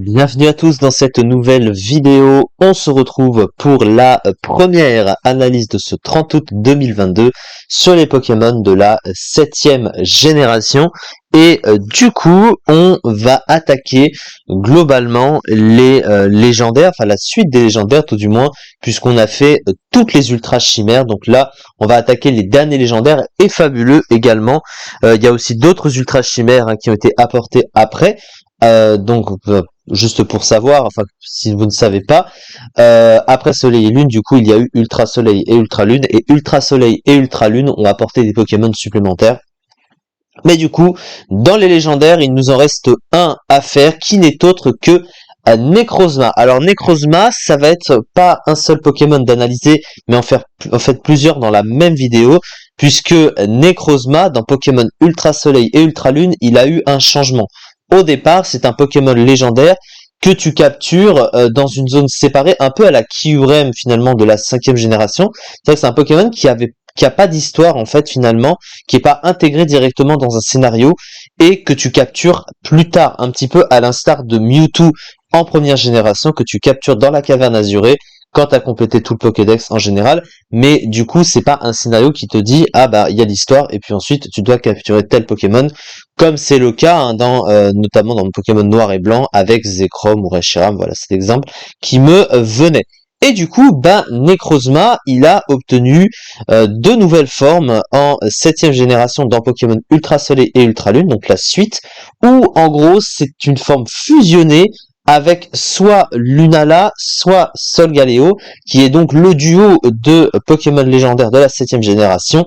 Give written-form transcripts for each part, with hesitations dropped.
Bienvenue à tous dans cette nouvelle vidéo. On se retrouve pour la première analyse de ce 30 août 2022 sur les Pokémon de la 7e génération. Et du coup, on va attaquer globalement les légendaires, enfin la suite des légendaires tout du moins, puisqu'on a fait toutes les ultras chimères. Donc là, on va attaquer les derniers légendaires et fabuleux également. Il y a aussi d'autres ultras chimères qui ont été apportés après. Juste pour savoir, enfin si vous ne savez pas, après Soleil et Lune, du coup il y a eu Ultra Soleil et Ultra Lune, et Ultra Soleil et Ultra Lune ont apporté des Pokémon supplémentaires. Mais du coup, dans les légendaires, il nous en reste un à faire qui n'est autre que Necrozma. Alors Necrozma, ça va être pas un seul Pokémon d'analyser, mais en fait plusieurs dans la même vidéo, puisque Necrozma, dans Pokémon Ultra Soleil et Ultra Lune, il a eu un changement. Au départ, c'est un Pokémon légendaire que tu captures dans une zone séparée, un peu à la Kyurem finalement de la 5e génération. C'est vrai que c'est un Pokémon qui a pas d'histoire en fait finalement, qui est pas intégré directement dans un scénario et que tu captures plus tard, un petit peu à l'instar de Mewtwo en première génération que tu captures dans la caverne azurée quand tu as complété tout le Pokédex en général, mais du coup c'est pas un scénario qui te dit ah bah il y a l'histoire et puis ensuite tu dois capturer tel Pokémon, comme c'est le cas dans notamment dans le Pokémon noir et blanc avec Zekrom ou Reshiram, voilà c'est l'exemple qui me venait. Et du coup, Necrozma, il a obtenu deux nouvelles formes en 7e génération dans Pokémon Ultra Soleil et Ultra Lune, donc la suite, où en gros c'est une forme fusionnée avec soit Lunala, soit Solgaleo, qui est donc le duo de Pokémon légendaires de la 7e génération.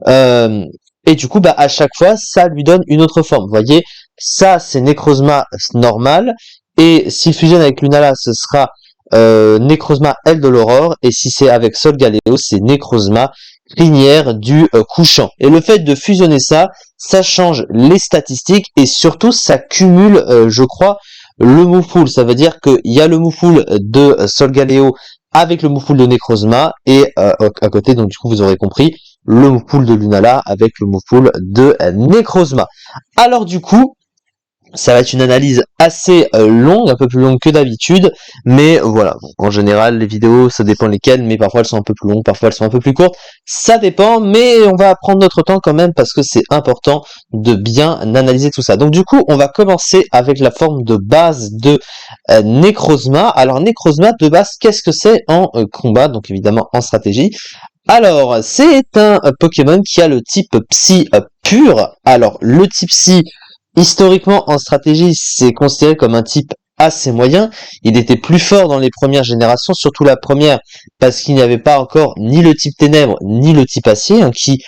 Et du coup, à chaque fois, ça lui donne une autre forme. Vous voyez, ça c'est Necrozma normal, et s'il fusionne avec Lunala, ce sera Necrozma Aile de l'Aurore, et si c'est avec Solgaleo, c'est Necrozma Crinière du couchant. Et le fait de fusionner ça change les statistiques, et surtout ça cumule, je crois, le move pool. Ça veut dire qu'il y a le move pool de Solgaleo avec le move pool de Necrozma, et à côté, donc du coup vous aurez compris, le move pool de Lunala avec le move pool de Necrozma. Alors du coup, ça va être une analyse assez longue, un peu plus longue que d'habitude, mais voilà, bon, en général les vidéos ça dépend lesquelles, mais parfois elles sont un peu plus longues, parfois elles sont un peu plus courtes, ça dépend, mais on va prendre notre temps quand même parce que c'est important de bien analyser tout ça. Donc du coup on va commencer avec la forme de base de Necrozma. Alors Necrozma de base, qu'est-ce que c'est en combat, donc évidemment en stratégie? Alors, c'est un Pokémon qui a le type Psy pur. Alors, le type Psy, historiquement, en stratégie, c'est considéré comme un type assez moyen. Il était plus fort dans les premières générations, surtout la première, parce qu'il n'y avait pas encore ni le type ténèbres, ni le type acier, qui,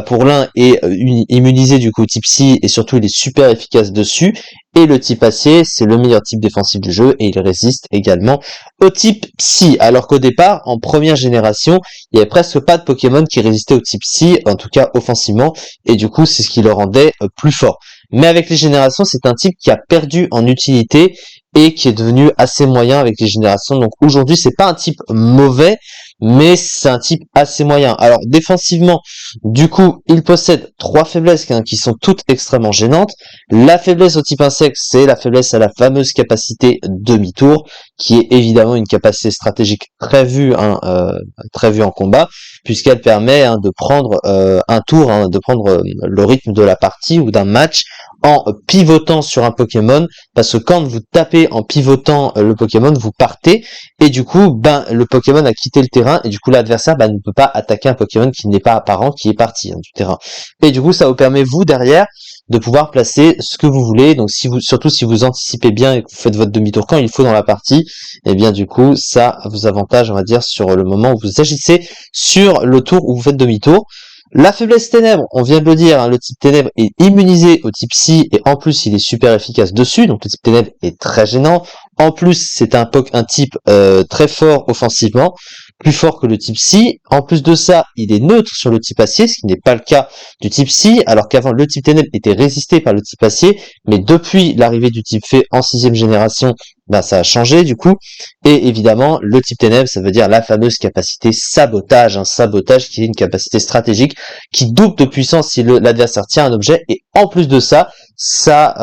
pour l'un, est immunisé du coup au type psy, et surtout il est super efficace dessus. Et le type acier, c'est le meilleur type défensif du jeu, et il résiste également au type psy. Alors qu'au départ, en première génération, il n'y avait presque pas de Pokémon qui résistaient au type psy, en tout cas offensivement, et du coup, c'est ce qui le rendait plus fort. Mais avec les générations, c'est un type qui a perdu en utilité et qui est devenu assez moyen avec les générations. Donc aujourd'hui, c'est pas un type mauvais, mais c'est un type assez moyen. Alors défensivement, du coup, il possède trois faiblesses qui sont toutes extrêmement gênantes. La faiblesse au type insecte, c'est la faiblesse à la fameuse capacité demi-tour, qui est évidemment une capacité stratégique très vue en combat, puisqu'elle permet de prendre un tour, de prendre le rythme de la partie ou d'un match en pivotant sur un Pokémon, parce que quand vous tapez en pivotant le Pokémon, vous partez, et du coup, le Pokémon a quitté le terrain, et du coup l'adversaire ne peut pas attaquer un Pokémon qui n'est pas apparent, qui est parti du terrain. Et du coup, ça vous permet, vous, derrière, de pouvoir placer ce que vous voulez. Donc surtout si vous anticipez bien et que vous faites votre demi-tour quand il faut dans la partie, et bien du coup, ça vous avantage, on va dire, sur le moment où vous agissez sur le tour où vous faites demi-tour. La faiblesse ténèbres, on vient de le dire, le type ténèbres est immunisé au type psy, et en plus il est super efficace dessus, donc le type ténèbres est très gênant. En plus c'est un type très fort offensivement, plus fort que le type psy. En plus de ça, il est neutre sur le type acier, ce qui n'est pas le cas du type psy, alors qu'avant le type ténèbres était résisté par le type acier, mais depuis l'arrivée du type fée en 6e génération, ça a changé du coup. Et évidemment, le type ténèbres, ça veut dire la fameuse capacité sabotage, un sabotage qui est une capacité stratégique qui double de puissance si l'adversaire tient un objet, et en plus de ça, ça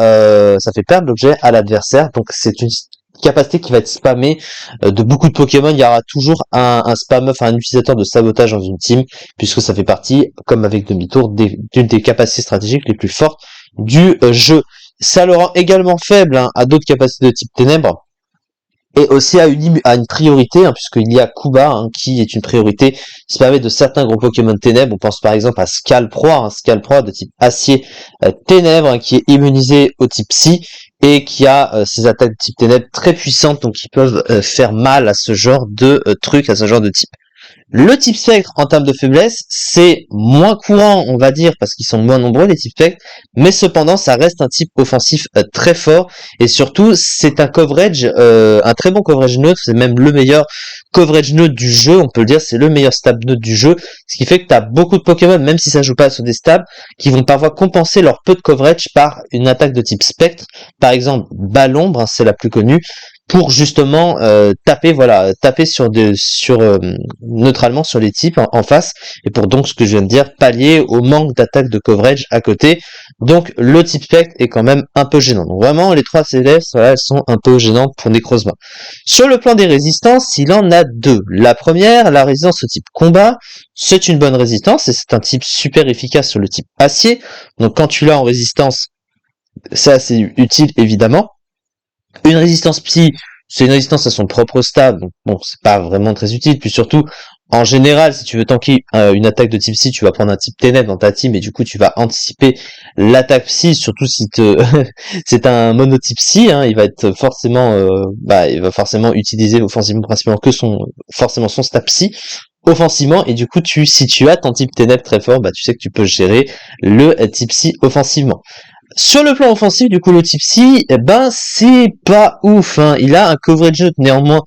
fait perdre l'objet à l'adversaire. Donc c'est une capacité qui va être spammée de beaucoup de Pokémon. Il y aura toujours un spam, enfin un utilisateur de sabotage dans une team, puisque ça fait partie, comme avec Demi-Tour, d'une des capacités stratégiques les plus fortes du jeu. Ça le rend également faible hein, à d'autres capacités de type ténèbres, et aussi à une priorité, hein, puisqu'il y a Kuba, hein, qui est une priorité spammée de certains gros Pokémon ténèbres. On pense par exemple à Scalproie, Scalproie de type acier ténèbres, hein, qui est immunisé au type psy, et qui a ses attaques de type ténèbres très puissantes, donc qui peuvent faire mal à ce genre de truc, à ce genre de type. Le type spectre, en termes de faiblesse, c'est moins courant, on va dire, parce qu'ils sont moins nombreux, les types spectres, mais cependant, ça reste un type offensif très fort, et surtout, c'est un coverage, un très bon coverage neutre, c'est même le meilleur coverage neutre du jeu, on peut le dire, c'est le meilleur stab neutre du jeu, ce qui fait que tu as beaucoup de Pokémon, même si ça joue pas sur des stabs, qui vont parfois compenser leur peu de coverage par une attaque de type spectre. Par exemple, Balombre, hein, c'est la plus connue, pour justement taper neutralement sur les types en face, et pour donc ce que je viens de dire, pallier au manque d'attaque de coverage à côté. Donc le type spectre est quand même un peu gênant. Donc vraiment les trois célestes, voilà, elles sont un peu gênantes pour Necrozma. Sur le plan des résistances, il en a deux. La première, la résistance au type combat, c'est une bonne résistance et c'est un type super efficace sur le type acier. Donc quand tu l'as en résistance, ça c'est utile évidemment. Une résistance psy, c'est une résistance à son propre stade, donc bon, c'est pas vraiment très utile. Puis surtout, en général, si tu veux tanker une attaque de type psy, tu vas prendre un type ténèbres dans ta team et du coup tu vas anticiper l'attaque psy, surtout si c'est un monotype psy, hein, il va être forcément il va forcément utiliser offensivement principalement forcément son stat psy offensivement, et du coup si tu as ton type ténèbres très fort, tu sais que tu peux gérer le type psy offensivement. Sur le plan offensif, du coup, le Tipsy, c'est pas ouf, hein. Il a un coverage neutre néanmoins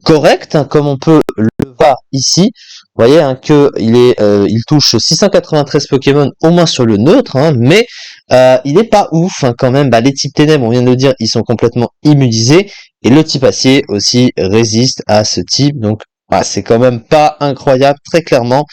correct, hein, comme on peut le voir ici. Vous voyez hein, que il touche 693 Pokémon au moins sur le neutre, hein, mais il est pas ouf hein, quand même. Les types ténèbres, on vient de le dire, ils sont complètement immunisés, et le type acier aussi résiste à ce type. Donc c'est quand même pas incroyable, très clairement.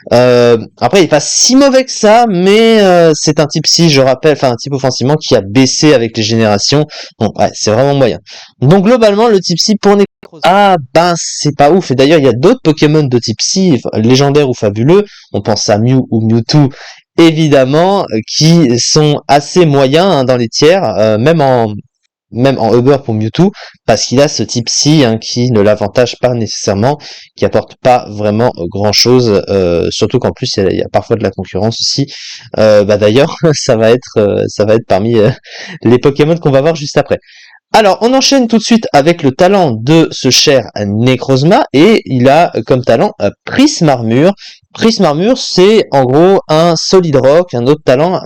Après, il est pas si mauvais que ça, mais c'est un type si, je rappelle, enfin un type offensivement qui a baissé avec les générations. Donc c'est vraiment moyen. Donc globalement, le type si pour Necrozma, c'est pas ouf. Et d'ailleurs, il y a d'autres Pokémon de type si, légendaires ou fabuleux. On pense à Mew ou Mewtwo, évidemment, qui sont assez moyens hein, dans les tiers, même en Uber pour Mewtwo, parce qu'il a ce type psy hein, qui ne l'avantage pas nécessairement, qui apporte pas vraiment grand chose, surtout qu'en plus il y a parfois de la concurrence aussi. D'ailleurs, ça va être parmi les Pokémon qu'on va voir juste après. Alors, on enchaîne tout de suite avec le talent de ce cher Necrozma, et il a comme talent Prisme Armure. Prisme Armure, c'est en gros un Solid Rock, un autre talent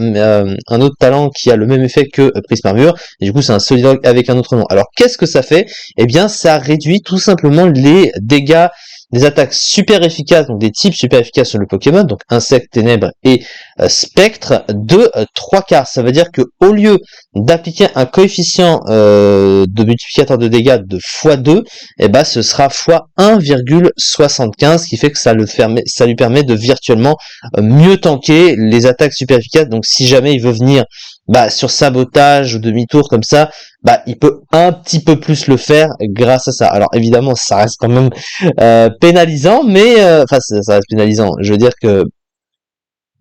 qui a le même effet que Prisme Armure, et du coup c'est un Solid Rock avec un autre nom. Alors, qu'est-ce que ça fait? Eh bien, ça réduit tout simplement les dégâts des attaques super efficaces, donc des types super efficaces sur le Pokémon, donc Insecte, Ténèbres et Spectre, de 3/4. Ça veut dire que au lieu d'appliquer un coefficient de multiplicateur de dégâts de x2, ce sera x1,75, ce qui fait que ça lui permet de virtuellement mieux tanker les attaques super efficaces. Donc si jamais il veut venir sur sabotage ou demi-tour comme ça, il peut un petit peu plus le faire grâce à ça. Alors évidemment, ça reste quand même pénalisant, mais ça reste pénalisant. Je veux dire que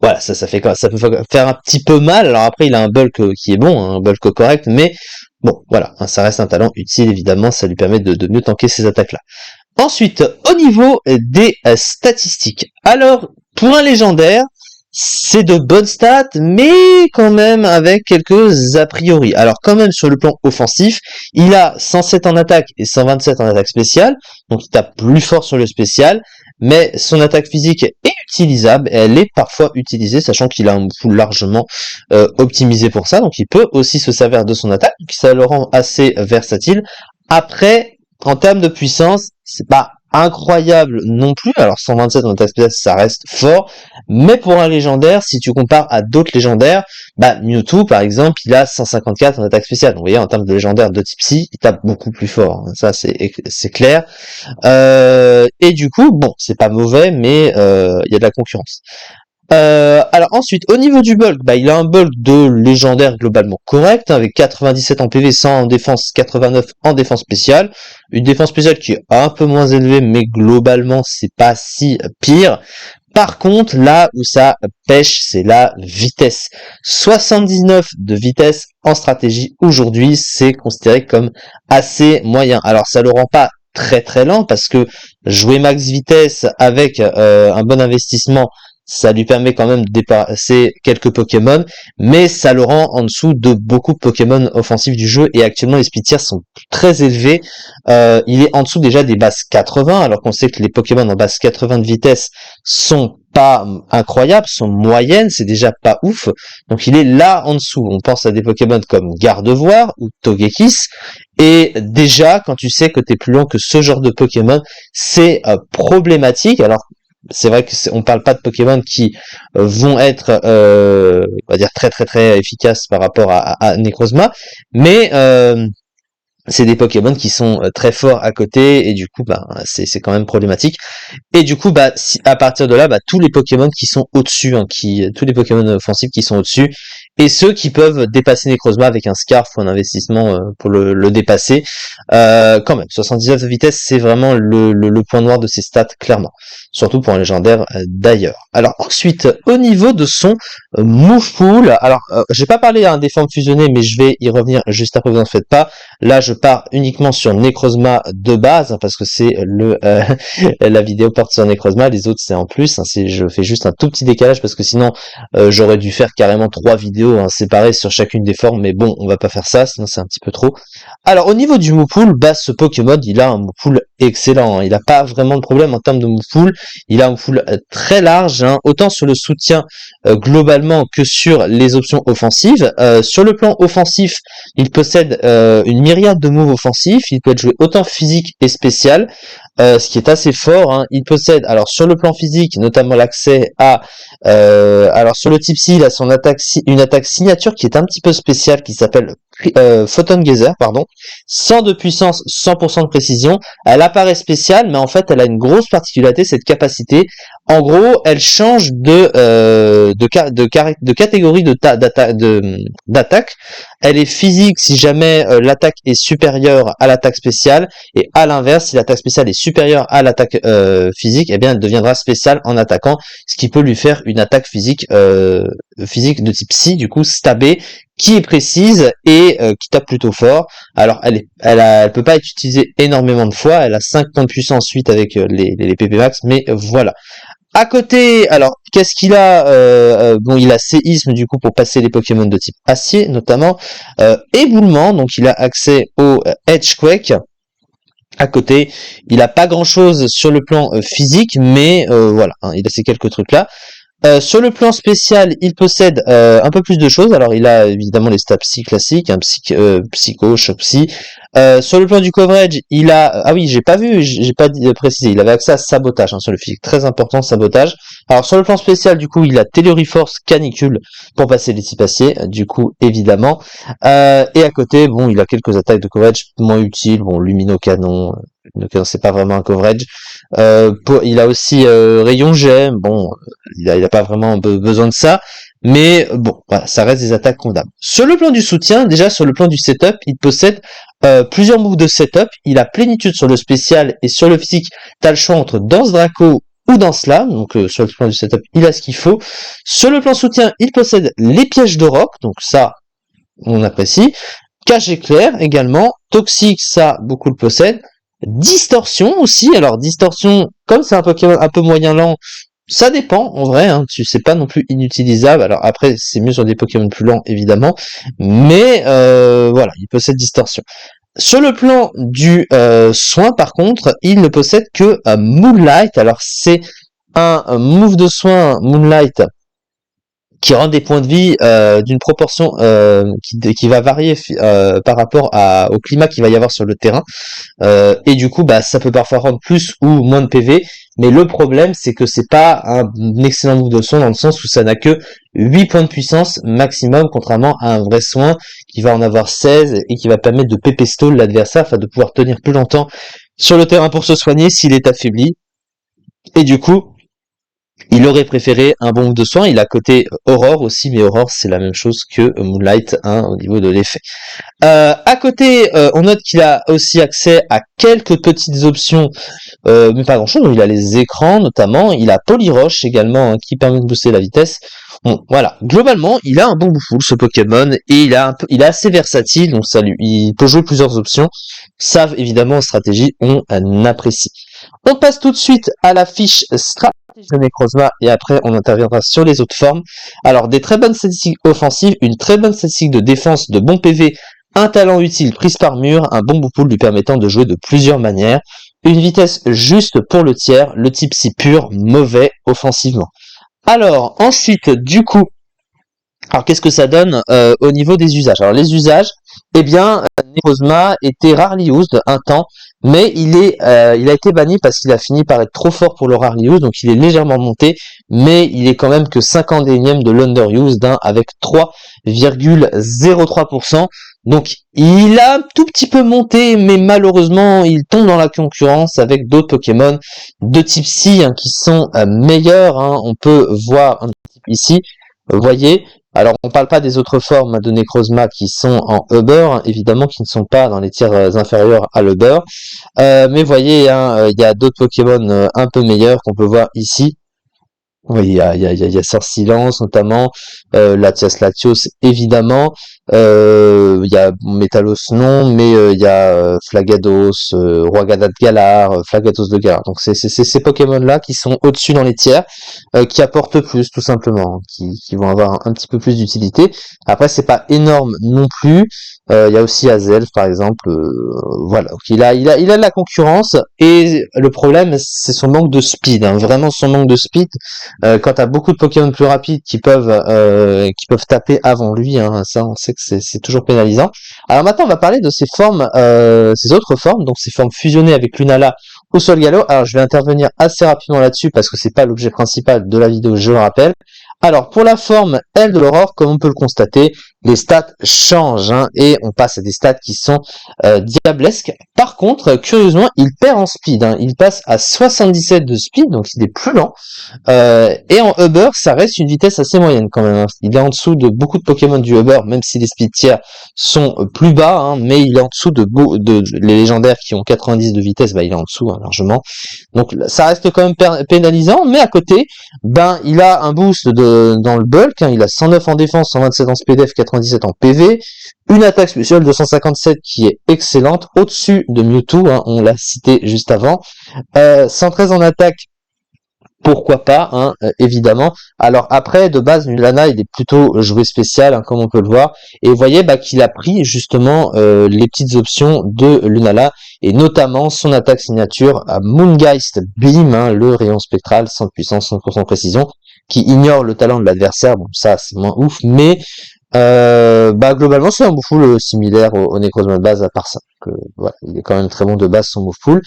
voilà, ça fait quoi? Ça peut faire un petit peu mal. Alors après, il a un bulk qui est bon, un bulk correct, mais bon, voilà, hein, ça reste un talent utile, évidemment, ça lui permet de mieux tanker ces attaques-là. Ensuite, au niveau des statistiques. Alors, pour un légendaire, c'est de bonnes stats, mais quand même avec quelques a priori. Alors quand même sur le plan offensif, il a 107 en attaque et 127 en attaque spéciale, donc il tape plus fort sur le spécial, mais son attaque physique est utilisable, et elle est parfois utilisée, sachant qu'il a un pool largement optimisé pour ça, donc il peut aussi se servir de son attaque, donc ça le rend assez versatile. Après, en termes de puissance, c'est pas incroyable non plus. Alors 127 en attaque spéciale, ça reste fort, mais pour un légendaire, si tu compares à d'autres légendaires, Mewtwo par exemple, il a 154 en attaque spéciale. Donc vous voyez, en termes de légendaire de type psy, il tape beaucoup plus fort, hein. Ça c'est clair. Et du coup, bon, c'est pas mauvais, mais il y a de la concurrence. Alors ensuite, au niveau du bulk, bah, il a un bulk de légendaire globalement correct, hein, avec 97 en PV, 100 en défense, 89 en défense spéciale. Une défense spéciale qui est un peu moins élevée, mais globalement, c'est pas si pire. Par contre, là où ça pêche, c'est la vitesse. 79 de vitesse en stratégie aujourd'hui, c'est considéré comme assez moyen. Alors ça le rend pas très très lent parce que jouer max vitesse avec un bon investissement, ça lui permet quand même de dépasser quelques Pokémon, mais ça le rend en dessous de beaucoup de Pokémon offensifs du jeu, et actuellement les speed tiers sont très élevés. Il est en dessous déjà des bases 80, alors qu'on sait que les Pokémon en base 80 de vitesse sont pas incroyables, sont moyennes, c'est déjà pas ouf. Donc il est là en dessous. On pense à des Pokémon comme Gardevoir ou Togekiss, et déjà quand tu sais que t'es plus lent que ce genre de Pokémon, c'est problématique. Alors c'est vrai que on parle pas de Pokémon qui vont être, on va dire très très très efficaces par rapport à Necrozma, mais c'est des Pokémon qui sont très forts à côté, et du coup bah c'est quand même problématique. Et du coup bah à partir de là, bah tous les Pokémon qui sont au-dessus, hein, tous les Pokémon offensifs qui sont au-dessus, et ceux qui peuvent dépasser Necrozma avec un Scarf ou un investissement pour le dépasser, quand même 79 de vitesse, c'est vraiment le point noir de ses stats, clairement, surtout pour un légendaire d'ailleurs. Alors ensuite, au niveau de son move pool, alors j'ai pas parlé des formes fusionnées, mais je vais y revenir juste après, vous en faites pas. Là je pars uniquement sur Necrozma de base, hein, parce que c'est la vidéo porte sur Necrozma, les autres c'est en plus, hein, je fais juste un tout petit décalage parce que sinon j'aurais dû faire carrément 3 vidéos séparées sur chacune des formes, mais bon, on va pas faire ça, sinon c'est un petit peu trop. Alors au niveau du move pool, bah ce Pokémon il a un move pool excellent, hein. Il a pas vraiment de problème en termes de move pool, il a un move pool très large, hein, autant sur le soutien globalement que sur les options offensives. Sur le plan offensif, il possède une myriade de moves offensifs, il peut être joué autant physique et spécial, ce qui est assez fort, hein. Il possède, alors sur le plan physique, notamment l'accès à, alors sur le type C, il a son attaque, une attaque signature qui est un petit peu spéciale, qui s'appelle Photon Geyser, pardon, 100 de puissance, 100% de précision. Elle apparaît spéciale, mais en fait, elle a une grosse particularité, cette capacité. En gros, elle change de catégorie d'attaque. Elle est physique si jamais l'attaque est supérieure à l'attaque spéciale, et à l'inverse, si l'attaque spéciale est supérieure à l'attaque physique, eh bien elle deviendra spéciale en attaquant, ce qui peut lui faire une attaque physique physique de type psy, du coup stabée, qui est précise et qui tape plutôt fort. Alors elle peut pas être utilisée énormément de fois, elle a 5 points de puissance 8 avec les PP max, mais voilà. À côté, alors, qu'est-ce qu'il a bon, il a séisme, du coup, pour passer les Pokémon de type acier, notamment. Éboulement, donc il a accès au Edgequake. À côté, il a pas grand-chose sur le plan physique, mais voilà, hein, il a ces quelques trucs-là. Sur le plan spécial, il possède un peu plus de choses. Alors, il a évidemment les stats psy classiques, hein, psycho, choc psy. Sur le plan du coverage, il a... Ah oui, j'ai pas précisé. Il avait accès à sabotage, hein, sur le physique. Très important, sabotage. Alors, sur le plan spécial, du coup, il a Télériforce, canicule pour passer les types acier, du coup, évidemment. Et à côté, bon, il a quelques attaques de coverage moins utiles. Bon, Lumino-Canon, c'est pas vraiment un coverage. Il a aussi Rayon Jet. Bon, il a pas vraiment besoin de ça, mais bon, voilà, ça reste des attaques condables. Sur le plan du soutien, déjà sur le plan du setup, il possède plusieurs moves de setup. Il a plénitude sur le spécial, et sur le physique, t'as le choix entre Danse Draco ou Danse Lame. Donc sur le plan du setup, il a ce qu'il faut. Sur le plan soutien, il possède les pièges de roc, donc ça, on apprécie. Cage éclair également. Toxique, ça, beaucoup le possèdent. Distorsion aussi. Alors distorsion, comme c'est un Pokémon un peu moyen lent, ça dépend, en vrai, hein, c'est pas non plus inutilisable. Alors après, c'est mieux sur des Pokémon plus lents, évidemment, mais voilà, il possède distorsion. Sur le plan du soin, par contre, il ne possède que Moonlight. Alors c'est un move de soin Moonlight qui rend des points de vie d'une proportion qui va varier par rapport au climat qu'il va y avoir sur le terrain. Et du coup, bah, ça peut parfois rendre plus ou moins de PV, mais le problème, c'est que c'est pas un excellent move de soin dans le sens où ça n'a que 8 points de puissance maximum, contrairement à un vrai soin qui va en avoir 16 et qui va permettre de PP stall l'adversaire afin de pouvoir tenir plus longtemps sur le terrain pour se soigner s'il est affaibli. Et du coup, Il aurait préféré un bon de soin. Il a côté Aurore aussi, mais Aurore c'est la même chose que Moonlight hein, au niveau de l'effet. À côté, on note qu'il a aussi accès à quelques petites options, mais pas grand chose. Il a les écrans notamment, il a Polyroche également hein, qui permet de booster la vitesse. Bon, voilà. Globalement, il a un bon bouffle ce Pokémon et il est assez versatile, donc il peut jouer plusieurs options. Ça, évidemment, en stratégie, on apprécie. On passe tout de suite à la fiche stratégie de Necrozma et après on interviendra sur les autres formes. Alors, des très bonnes statistiques offensives, une très bonne statistique de défense, de bon PV, un talent utile prise par mur, un bon boupoule lui permettant de jouer de plusieurs manières, une vitesse juste pour le tiers, le type si pur, mauvais offensivement. Alors, ensuite, du coup, alors qu'est-ce que ça donne au niveau des usages? Alors les usages, eh bien, Necrozma était rarely used un temps, mais il a été banni parce qu'il a fini par être trop fort pour le rarely used, donc il est légèrement monté, mais il est quand même que 51e de l'underused hein, avec 3,03%. Donc il a un tout petit peu monté, mais malheureusement il tombe dans la concurrence avec d'autres Pokémon de type Psy hein, qui sont meilleurs. Hein. On peut voir un petit peu ici, vous voyez. Alors, on parle pas des autres formes de Necrozma qui sont en Uber, hein, évidemment, qui ne sont pas dans les tiers inférieurs à l'Uber. Mais voyez, hein, il y a d'autres Pokémon un peu meilleurs qu'on peut voir ici. Oui, il y a Sœur Silence notamment, Latias Latios évidemment, il y a Métalos non, mais il y a Flagados, Roagadat Galar, Flagatos de Galar. Donc c'est ces Pokémon-là qui sont au-dessus dans les tiers, qui apportent plus tout simplement, qui vont avoir un petit peu plus d'utilité. Après c'est pas énorme non plus. Il y a aussi Azelf par exemple, voilà. Donc, il a de la concurrence et le problème c'est son manque de speed, hein, vraiment son manque de speed. Quand t'as beaucoup de Pokémon plus rapides qui peuvent taper avant lui, hein, ça on sait que c'est toujours pénalisant. Alors maintenant on va parler de ces formes, ces autres formes, donc ces formes fusionnées avec Lunala ou Solgaleo. Alors je vais intervenir assez rapidement là-dessus parce que c'est pas l'objet principal de la vidéo, je le rappelle. Alors pour la forme L de l'aurore, comme on peut le constater, les stats changent hein, et on passe à des stats qui sont diablesques. Par contre, curieusement, il perd en speed, hein, il passe à 77 de speed, donc il est plus lent. Et en Uber, ça reste une vitesse assez moyenne quand même. Hein. Il est en dessous de beaucoup de Pokémon du Uber, même si les speed tiers sont plus bas, hein, mais il est en dessous de les légendaires qui ont 90 de vitesse, bah il est en dessous hein, largement. Donc ça reste quand même pénalisant, mais à côté, ben il a un boost dans le bulk, hein, il a 109 en défense, 127 en SPDF, 97 en PV, une attaque spéciale de 157 qui est excellente, au-dessus de Mewtwo, hein, on l'a cité juste avant, 113 en attaque. Pourquoi pas, hein, évidemment. Alors après, de base, Lunala, il est plutôt joué spécial, hein, comme on peut le voir. Et vous voyez bah, qu'il a pris justement les petites options de Lunala, et notamment son attaque signature à Moongeist Beam, hein, le rayon spectral, 100 de puissance, 100% de précision, qui ignore le talent de l'adversaire. Bon, ça, c'est moins ouf, mais bah globalement c'est un move pool similaire au Necrozma de base à part ça. Que, voilà, il est quand même très bon de base son move pool.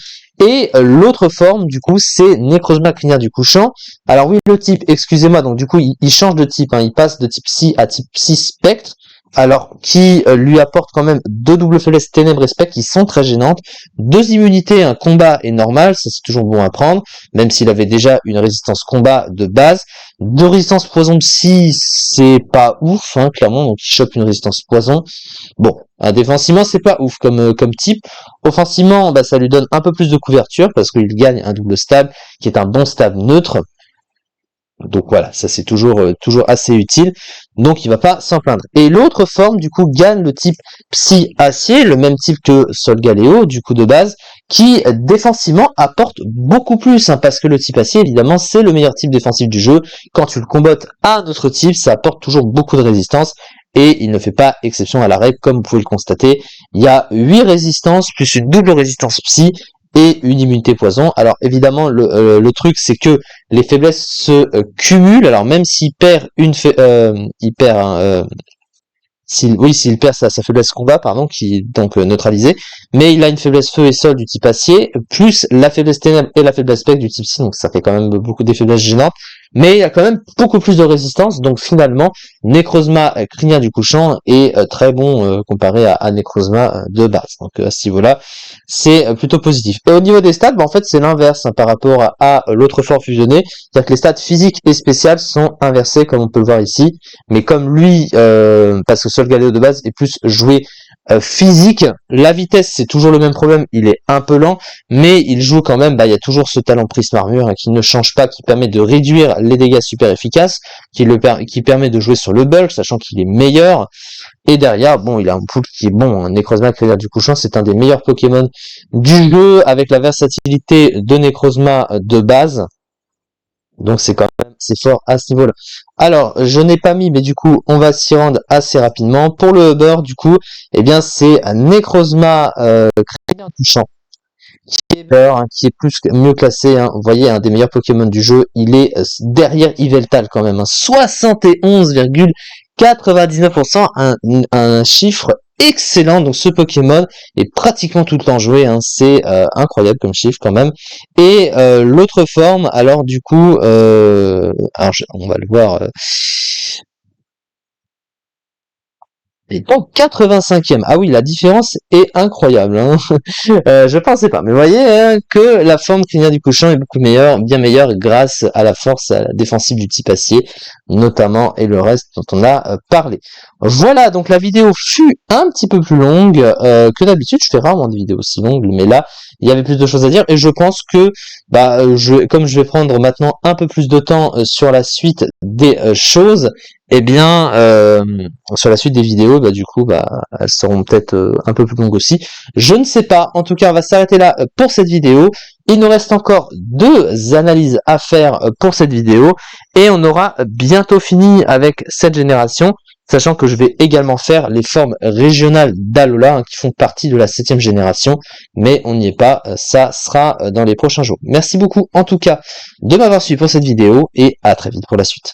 Et l'autre forme du coup c'est Necrozma Crinière du Couchant. Alors oui le type, excusez-moi, donc du coup il change de type, hein, il passe de type Psy à type Psy Spectre. Alors qui lui apporte quand même deux doubles faiblesses ténèbres et spectres qui sont très gênantes, deux immunités, un combat est normal, ça c'est toujours bon à prendre, même s'il avait déjà une résistance combat de base. De résistance poison psy, c'est pas ouf, hein, clairement, donc il chope une résistance poison. Bon, défensivement, c'est pas ouf comme type. Offensivement, bah, ça lui donne un peu plus de couverture, parce qu'il gagne un double stab, qui est un bon stab neutre. Donc voilà, ça c'est toujours assez utile. Donc il va pas s'en plaindre. Et l'autre forme, du coup, gagne le type Psy Acier, le même type que Solgaleo, du coup de base, qui défensivement apporte beaucoup plus, hein, parce que le type Acier, évidemment, c'est le meilleur type défensif du jeu. Quand tu le combattes à un autre type, ça apporte toujours beaucoup de résistance. Et il ne fait pas exception à la règle, comme vous pouvez le constater. Il y a 8 résistances, plus une double résistance psy, et une immunité poison. Alors évidemment le truc c'est que les faiblesses se cumulent. Alors même s'il perd il perd s'il perd sa faiblesse combat pardon qui est donc neutralisée, mais il a une faiblesse feu et sol du type acier plus la faiblesse ténèbres et la faiblesse spectre du type psy, donc ça fait quand même beaucoup des faiblesses gênantes. mais il y a quand même beaucoup plus de résistance, donc finalement, Necrozma Crinière du Couchant est très bon comparé à Necrozma de base. Donc à ce niveau-là, c'est plutôt positif. Et au niveau des stats, en fait, c'est l'inverse par rapport à l'autre forme fusionnée, c'est-à-dire que les stats physiques et spéciales sont inversées, comme on peut le voir ici, mais comme lui, parce que Solgaleo de base est plus joué physique, la vitesse c'est toujours le même problème, il est un peu lent, mais il joue quand même, il y a toujours ce talent Prisme Armure qui ne change pas, qui permet de réduire les dégâts super efficaces, qui permet de jouer sur le bulk, sachant qu'il est meilleur, et derrière, il a un pool qui est bon, Necrozma Crinière du Couchant, c'est un des meilleurs Pokémon du jeu, avec la versatilité de Necrozma de base, donc c'est quand même, c'est fort à ce niveau-là. Alors, je n'ai pas mis, mais du coup, on va s'y rendre assez rapidement. Pour le Uber, du coup, c'est un Necrozma Crinière du Couchant qui est beurre, qui est mieux classé. Vous voyez, un des meilleurs Pokémon du jeu. Il est derrière Yveltal quand même. 71,99%, un chiffre excellent. Donc ce Pokémon est pratiquement tout le temps joué. C'est incroyable comme chiffre quand même. Et l'autre forme, alors du coup, on va le voir. Et donc 85e. Ah oui, la différence est incroyable. Je pensais pas. Mais vous voyez que la forme Crinière du Couchant est beaucoup meilleure, bien meilleure grâce à la force à la défensive du type acier, notamment, et le reste dont on a parlé. Voilà, donc la vidéo fut un petit peu plus longue que d'habitude. Je fais rarement des vidéos aussi longues, mais là, il y avait plus de choses à dire. Et je pense que, comme je vais prendre maintenant un peu plus de temps sur la suite des choses, sur la suite des vidéos, du coup, elles seront peut-être un peu plus longues aussi. Je ne sais pas. En tout cas, on va s'arrêter là pour cette vidéo. Il nous reste encore 2 analyses à faire pour cette vidéo. Et on aura bientôt fini avec cette génération. Sachant que je vais également faire les formes régionales d'Alola qui font partie de la 7e génération. Mais on n'y est pas. Ça sera dans les prochains jours. Merci beaucoup en tout cas de m'avoir suivi pour cette vidéo. Et à très vite pour la suite.